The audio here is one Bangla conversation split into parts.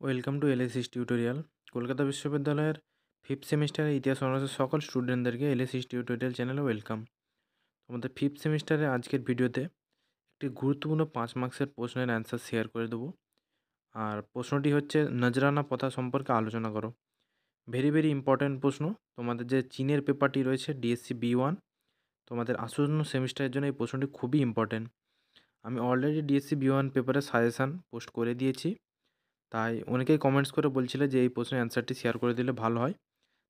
ওয়েলকাম টু এলএসিস টিউটোরিয়াল। কলকাতা বিশ্ববিদ্যালয়ের ফিফথ সেমিস্টারের ইতিহাস অনার্সের সকল স্টুডেন্টদেরকে এলএসিস টিউটোরিয়াল চ্যানেলে ওয়েলকাম। আমাদের ফিফথ সেমিস্টারের আজকের ভিডিওতে একটি গুরুত্বপূর্ণ 5 মার্কসের প্রশ্নের অ্যান্সার শেয়ার করে দেবো। আর প্রশ্নটি হচ্ছে, নজরানা প্রথা সম্পর্কে আলোচনা করো। ভেরি ভেরি ইম্পর্ট্যান্ট প্রশ্ন। তোমাদের যে চীনের পেপারটি রয়েছে ডিএসসি B1, তোমাদের আসন্ন সেমিস্টারের জন্য এই প্রশ্নটি খুবই ইম্পর্ট্যান্ট। আমি অলরেডি ডিএসসি B1 পেপারের সাজেশান পোস্ট করে দিয়েছি, তাই অনেকেই কমেন্টস করে বলছিলে যে এই প্রশ্নের অ্যান্সারটি শেয়ার করে দিলে ভালো হয়।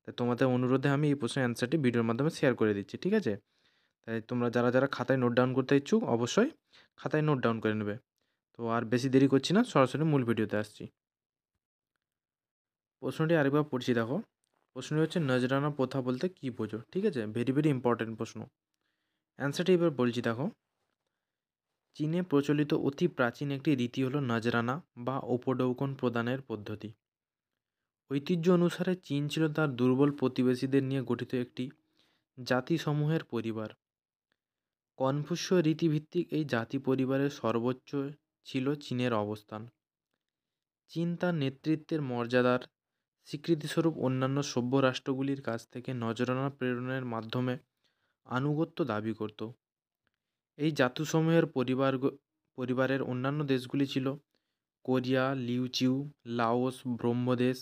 তাই তোমাদের অনুরোধে আমি এই প্রশ্নের অ্যান্সারটি ভিডিওর মাধ্যমে শেয়ার করে দিচ্ছি, ঠিক আছে? তাই তোমরা যারা যারা খাতায় নোট ডাউন করতে ইচ্ছুক অবশ্যই খাতায় নোট ডাউন করে নেবে। তো আর বেশি দেরি করছি না, সরাসরি মূল ভিডিওতে আসছি। প্রশ্নটি আরেকবার পড়ছি, দেখো। প্রশ্নটি হচ্ছে, নজরানা প্রথা বলতে কী বোঝো? ঠিক আছে, ভেরি ভেরি ইম্পর্টেন্ট প্রশ্ন। অ্যান্সারটি এবার বলছি, দেখো। চীনে প্রচলিত অতি প্রাচীন একটি রীতি হলো নজরানা বা উপঢৌকন প্রদানের পদ্ধতি। ঐতিহ্য অনুসারে চীন ছিল তার দুর্বল প্রতিবেশীদের নিয়ে গঠিত একটি জাতিসমূহের পরিবার। কনফুসীয় রীতিভিত্তিক এই জাতি পরিবারের সর্বোচ্চ ছিল চীনের অবস্থান। চীন তার নেতৃত্বের মর্যাদার স্বীকৃতিস্বরূপ অন্যান্য সভ্য রাষ্ট্রগুলির কাছ থেকে নজরানা প্রেরণের মাধ্যমে আনুগত্য দাবি করত। এই জাতিসমূহের পরিবারের অন্যান্য দেশগুলি ছিল কোরিয়া, লিউচিউ, লাওস, ব্রহ্মদেশ,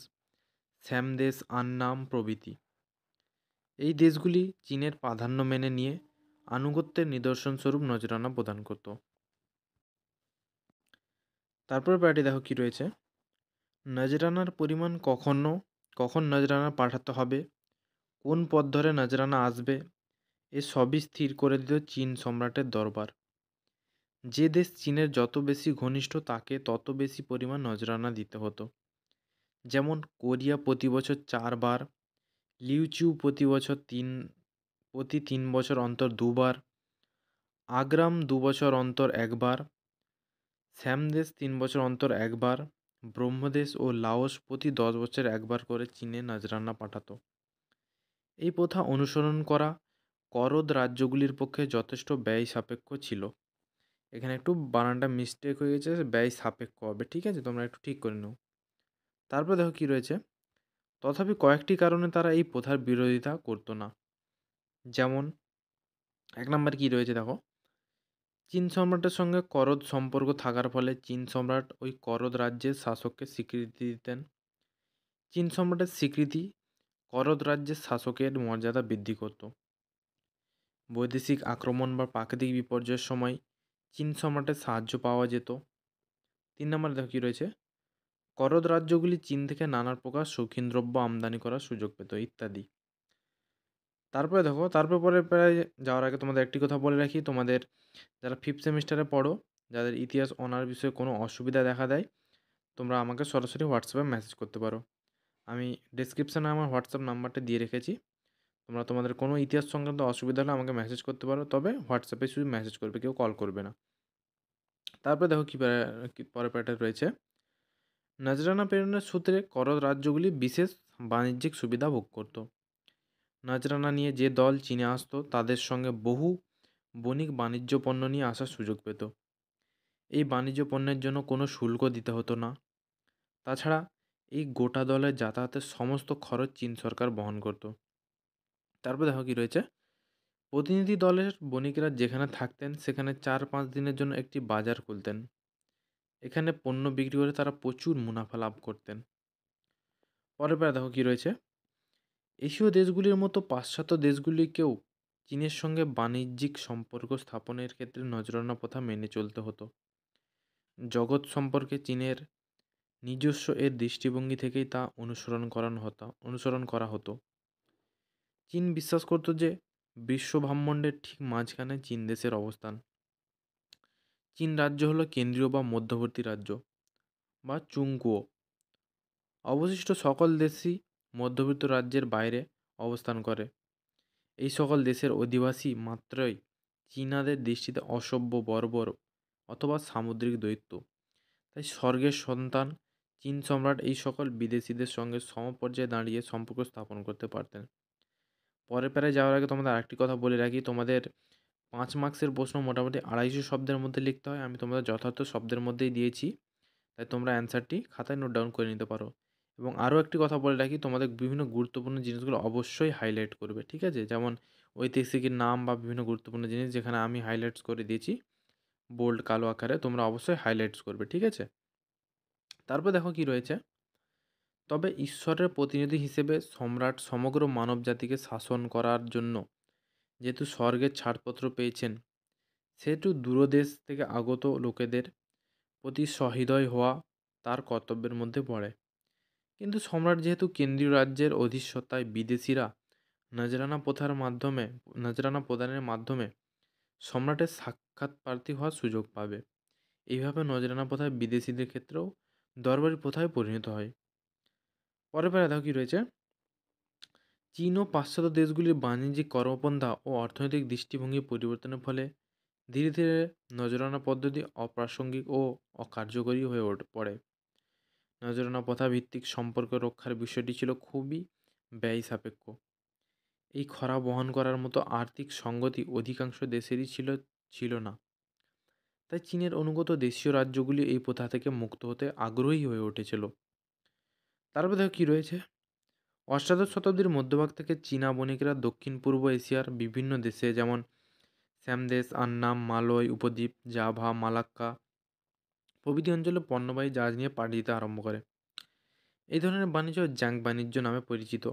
স্যামদেশ, আন্নাম প্রভৃতি। এই দেশগুলি চীনের প্রাধান্য মেনে নিয়ে আনুগত্যের নিদর্শনস্বরূপ নজরানা প্রদান করত। তারপর প্যারাটি দেখো কী রয়েছে। নজরানার পরিমাণ কখন নজরানা পাঠাতে হবে, কোন পথ ধরে নজরানা আসবে, এ সবই স্থির করে দিত চীন সম্রাটের দরবার। যে দেশ চীনের যত বেশি ঘনিষ্ঠ তাকে তত বেশি পরিমাণ নজরানা দিতে হতো। যেমন কোরিয়া প্রতি বছর 4 বার, লিউচিউ প্রতি 3 বছর অন্তর 2 বার, আগ্রাম 2 বছর অন্তর 1 বার, স্যামদেশ 3 বছর অন্তর 1 বার, ব্রহ্মদেশ ও লাওস প্রতি 10 বছর 1 বার করে চীনে নজরানা পাঠাতো। এই প্রথা অনুসরণ করা করদ রাজ্যগুলির পক্ষে যথেষ্ট ব্যয় সাপেক্ষ ছিল। এখানে একটু বানানটা মিস্টেক হয়ে গেছে, ব্যয় সাপেক্ষ হবে, ঠিক আছে? তোমরা একটু ঠিক করে নাও। তারপর দেখো কী রয়েছে। তথাপি কয়েকটি কারণে তারা এই প্রথার বিরোধিতা করতো না। যেমন 1 নম্বর কী রয়েছে, দেখো। চীন সম্রাটের সঙ্গে করদ সম্পর্ক থাকার ফলে চীন সম্রাট ওই করদ রাজ্যের শাসককে স্বীকৃতি দিতেন। চীন সম্রাটের স্বীকৃতি করদ রাজ্যের শাসকের মর্যাদা বৃদ্ধি করত। বৈদেশিক আক্রমণ বা প্রাকৃতিক বিপর্যয়ের সময় চীন সম্রাটের সাহায্য পাওয়া যেত। 3 নম্বরে দেখো কী রয়েছে। করদ রাজ্যগুলি চীন থেকে নানা প্রকার শৌখিন দ্রব্য আমদানি করার সুযোগ পেত ইত্যাদি। তারপরে দেখো, পরে প্রায় যাওয়ার আগে তোমাদের একটি কথা বলে রাখি, তোমাদের যারা ফিফথ সেমিস্টারে পড়ো, যাদের ইতিহাস অনার বিষয়ে কোনো অসুবিধা দেখা দেয়, তোমরা আমাকে সরাসরি হোয়াটসঅ্যাপে মেসেজ করতে পারো। আমি ডেসক্রিপশানে আমার হোয়াটসঅ্যাপ নাম্বারটা দিয়ে রেখেছি। তোমরা তোমাদের কোনো ইতিহাস সংক্রান্ত অসুবিধা হলে আমাকে মেসেজ করতে পারো, তবে হোয়াটসঅ্যাপে শুধু মেসেজ করবে, কেউ কল করবে না। তারপরে দেখো কী পরের প্যাটার্ন রয়েছে। নজরানা প্রেরণের সূত্রে করদ রাজ্যগুলি বিশেষ বাণিজ্যিক সুবিধা ভোগ করত। নজরানা নিয়ে যে দল চীনে আসতো তাদের সঙ্গে বহু বণিক বাণিজ্য পণ্য নিয়ে আসার সুযোগ পেত। এই বাণিজ্য পণ্যের জন্য কোনো শুল্ক দিতে হতো না। তাছাড়া এই গোটা দলের যাতায়াতের সমস্ত খরচ চীন সরকার বহন করত। তারপর দেখো কী রয়েছে। প্রতিনিধি দলের বণিকেরা যেখানে থাকতেন সেখানে 4-5 দিনের জন্য একটি বাজার খুলতেন। এখানে পণ্য বিক্রি করে তারা প্রচুর মুনাফা লাভ করতেন। পরের বেলা দেখো কী রয়েছে। এশীয় দেশগুলির মতো পাশ্চাত্য দেশগুলিকেও চীনের সঙ্গে বাণিজ্যিক সম্পর্ক স্থাপনের ক্ষেত্রে নজরানা প্রথা মেনে চলতে হতো। জগৎ সম্পর্কে চীনের নিজস্ব এর দৃষ্টিভঙ্গি থেকেই তা অনুসরণ করা হতো। চীন বিশ্বাস করত যে বিশ্বব্রহ্মাণ্ডের ঠিক মাঝখানে চীন দেশের অবস্থান। চীন রাজ্য হলো কেন্দ্রীয় বা মধ্যবর্তী রাজ্য বা চুংকুও। অবশিষ্ট সকল দেশই মধ্যবিত্ত রাজ্যের বাইরে অবস্থান করে। এই সকল দেশের অধিবাসী মাত্রই চীনাদের দৃষ্টিতে অসভ্য, বর্বর অথবা সামুদ্রিক দৈত্য। তাই স্বর্গের সন্তান চীন সম্রাট এই সকল বিদেশিদের সঙ্গে সমপর্যায়ে দাঁড়িয়ে সম্পর্ক স্থাপন করতে পারতেন। পরের প্যারায় যাওয়ার আগে তোমাদের আরেকটি কথা বলে রাখি, তোমাদের 5 মার্কসের প্রশ্ন মোটামুটি 250 শব্দের মধ্যে লিখতে হয়। আমি তোমাদের যথার্থ শব্দের মধ্যেই দিয়েছি, তাই তোমরা অ্যান্সারটি খাতায় নোট ডাউন করে নিতে পারো। এবং আরও একটি কথা বলে রাখি, তোমাদের বিভিন্ন গুরুত্বপূর্ণ জিনিসগুলো অবশ্যই হাইলাইট করবে, ঠিক আছে? যেমন ঐতিহাসিকের নাম বা বিভিন্ন গুরুত্বপূর্ণ জিনিস যেখানে আমি হাইলাইটস করে দিয়েছি বোল্ড কালো আকারে, তোমরা অবশ্যই হাইলাইটস করবে, ঠিক আছে? তারপর দেখো কি রয়েছে, তবে ঈশ্বরের প্রতিনিধি হিসেবে সম্রাট সমগ্র মানবজাতিকে শাসন করার জন্য যেহেতু স্বর্গের ছাড়পত্র পেয়েছেন, সেহেতু দূরদেশ থেকে আগত লোকেদের প্রতি সহৃদয় হওয়া তার কর্তব্যের মধ্যে পড়ে। কিন্তু সম্রাট যেহেতু কেন্দ্রীয় রাজ্যের অধীশ্বতায় বিদেশিরা নজরানা প্রদানের মাধ্যমে সম্রাটের সাক্ষাৎ প্রার্থী হওয়ার সুযোগ পাবে। এইভাবে নজরানা প্রথায় বিদেশিদের ক্ষেত্রেও দরবারি প্রথায় পরিণত হয়। পরের বেলা দেখো কি রয়েছে, চীন ও পাশ্চাত্য দেশগুলির বাণিজ্যিক কর্মপন্থা ও অর্থনৈতিক দৃষ্টিভঙ্গি পরিবর্তনের ফলে ধীরে ধীরে নজরানা পদ্ধতি অপ্রাসঙ্গিক ও অকার্যকরী হয়ে পড়ে। নজরানা প্রথা ভিত্তিক সম্পর্ক রক্ষার বিষয়টি ছিল খুবই ব্যয় সাপেক্ষ। এই খরা বহন করার মতো আর্থিক সঙ্গতি অধিকাংশ দেশেরই ছিল না। তাই চীনের অনুগত দেশীয় রাজ্যগুলি এই প্রথা থেকে মুক্ত হতে আগ্রহী হয়ে উঠেছিল। তারপর দেখো কী রয়েছে, অষ্টাদশ শতাব্দীর মধ্যভাগ থেকে চীনা বণিকরা দক্ষিণ পূর্ব এশিয়ার বিভিন্ন দেশে যেমন স্যামদেশ, আন্নাম, মালয় উপদ্বীপ, জাভা, মালাক্কা প্রভৃতি অঞ্চলে পণ্যবাহী জাহাজ নিয়ে পাড়ি দিতে আরম্ভ করে। এই ধরনের বাণিজ্য জাং বাণিজ্য নামে পরিচিত।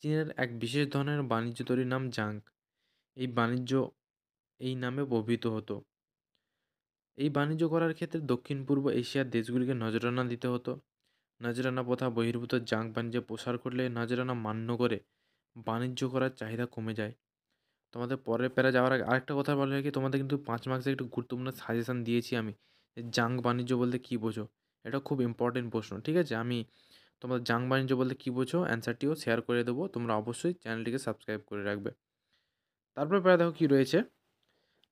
চীনের এক বিশেষ ধরনের বাণিজ্য তৈরির নাম জাং। এই বাণিজ্য এই নামে ব্যবহৃত হতো। এই বাণিজ্য করার ক্ষেত্রে দক্ষিণ পূর্ব এশিয়ার দেশগুলিকে নজরানা দিতে হতো। নজরানা প্রথা বহির্ভূত জাং বাণিজ্যে প্রসার করলে নজরানা মান্য করে বাণিজ্য করার চাহিদা কমে যায়। তোমাদের পরের প্যারা যাওয়ার আগে আরেকটা কথা বলে রাখি, তোমাদের কিন্তু 5 মার্কসে একটু গুরুত্বপূর্ণ সাজেশান দিয়েছি আমি, যে জাং বাণিজ্য বলতে কী বোঝো। এটা খুব ইম্পর্টেন্ট প্রশ্ন, ঠিক আছে? আমি তোমাদের জাং বাণিজ্য বলতে কী বোঝো অ্যান্সারটিও শেয়ার করে দেবো, তোমরা অবশ্যই চ্যানেলটিকে সাবস্ক্রাইব করে রাখবে। তারপরে প্যারা দেখো কী রয়েছে,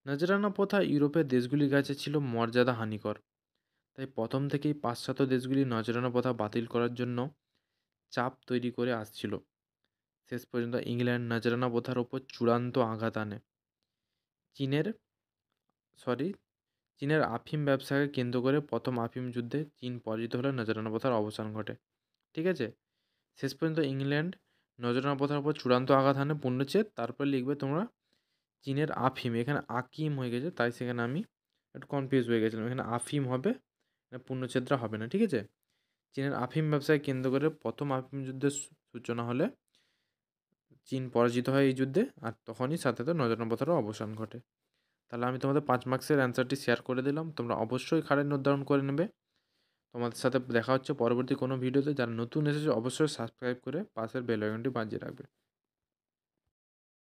নজরানা প্রথা ইউরোপের দেশগুলির কাছে ছিল মর্যাদা হানিকর। তাই প্রথম থেকেই পাশ্চাত্য দেশগুলি নজরানা প্রথা বাতিল করার জন্য চাপ তৈরি করে আসছিল। শেষ পর্যন্ত ইংল্যান্ড নজরানা প্রথার ওপর চূড়ান্ত আঘাত আনে। চীনের সরি চীনের আফিম ব্যবসাকে কেন্দ্র করে প্রথম আফিম যুদ্ধে চীন পরাজিত হলে নজরানা প্রথার অবসান ঘটে, ঠিক আছে? শেষ পর্যন্ত ইংল্যান্ড নজরানা প্রথার উপর চূড়ান্ত আঘাত হানে পূর্ণচ্ছেদ। তারপর লিখবে তোমরা চীনের আফিম, এখানে আকিম হয়ে গেছে তাই সেখানে আমি একটু কনফিউজ হয়ে গেছিলাম, এখানে আফিম হবে, পূর্ণচ্ছেদটা হবে না, ঠিক আছে? চীনের আফিম ব্যবসাকে কেন্দ্র করে প্রথম আফিম যুদ্ধের সূচনা হলে চীন পরাজিত হয় এই যুদ্ধে, আর তখনই সাথে সাথে নজরানা প্রথারও অবসান ঘটে। তাহলে আমি তোমাদের 5 মার্কসের অ্যান্সারটি শেয়ার করে দিলাম, তোমরা অবশ্যই খাতায় নোট ডাউন করে নেবে। তোমাদের সাথে দেখা হচ্ছে পরবর্তী কোনো ভিডিওতে। যারা নতুন এসেছে অবশ্যই সাবস্ক্রাইব করে পাশের বেল আইকনটি বাজিয়ে রাখবে।